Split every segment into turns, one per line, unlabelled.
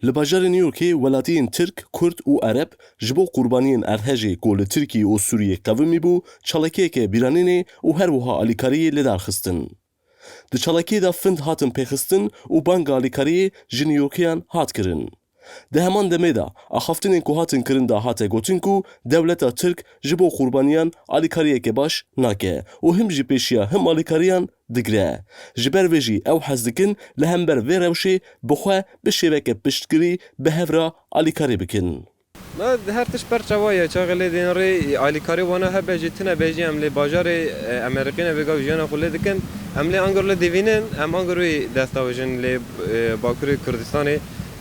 Li bajarê New Yorkê welatiyên Tirk, Kurd û Ereb ji bo qurbaniyên erdhejê ku li Tirkiyê û Sûriyê qevimî bû, çalakiyeke bîranînê û her wiha alîkariyê lêdarxistin. Di çalakiyê de find hatin pêxistin û banga alîkariyê ji New Yorkiyan hat kirin. Di heman demê de axaftinên ku hatin kirin de hate gotin ku dewleta Tirk ji bo qurbaniyan alîkariyeke baş nake û him jî pêşiya him alîkariyan digire. Ji ber vê jî ew hez dikin li hember vê rewşê bi xwe bi şêveke piştgirî bi hev re alîkarî bikin.
Her tişt berçavaya çaxelê dên rê alîkarî wana hebe jî tune bêjî em lê bajarê Amerîkînê vêga jiyana xwe lê dikin. Em lê anger li divînin em anger wî destavêjin lê Bakurê Kurdistanê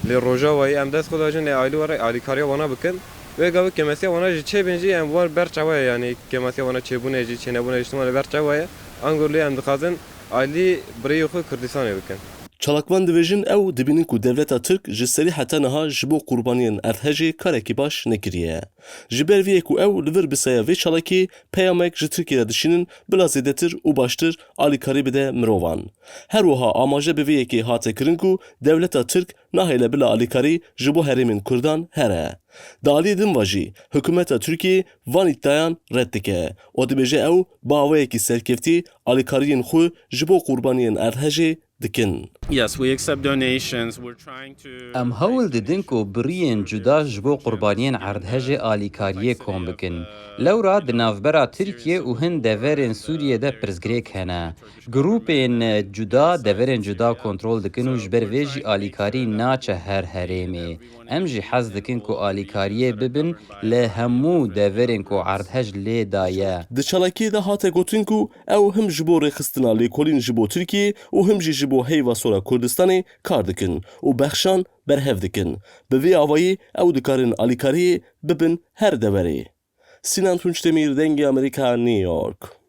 lê Rojavayê em dest xwe dajin lê ailî were alîkariya wana bikin. Vêga wî kemesiya wana jî çêbên jî em war berçavaya yanî kemesiya wana çêbûnê jî çênebûnê jî tuma berçavaya anger lê em dixwazin ailî birêyê xwe Kurdistanê bikin.
Çalakvan dibêjin ew dibînin ku devleta Tirk ji serî heta niha ji bo qurbaniyên erdhejê karekî baş nekiriye. Ji ber vê ku ew li vir biseya vê çalakî peyamek ji Tirkiyê dişînin bila zêdetir û baştir alîkarî bide mirovan. Her wiha amaje bi vê yekê hate kirin ku devleta Tirk nahêle bila alîkarî ji bo herêmên Kurdan here. Di aliyê din ve jî hikûmeta Tirkiyê van îddiayan red dike û dibêje ew bi awayekî serkeftî alîkariyên xwe ji bo qurbaniyên erdhejê dikin.
Yes, we accept donations. We're trying to
Em hewl didin ku biriyên cuda ji bo qurbaniyên erdhejê alîkariyê kom bikin. Lewra di navbera Tirkiye û hin deverên Sûriyê de pirsgirêk hene. Grûpên cuda deverên cuda kontrol dikin û ji ber vê jî alîkarî naçe her herêmê. Em jî hez dikin ku alîkariyê bibin li hemû deverên ku erdhej lê daye.
Di çalakiyê de hate gotin ku ew him ji bo rêxistina lêkolîn ji bo Tirkiyê û him jî ji bo heyva sora Kurdistanê kar dikin û bexşan berhev dikin. Bi vê awayî ew dikarin alîkariyê bibin her deverê. Sinan Tunçdemir, Dengê Amerîka, New York.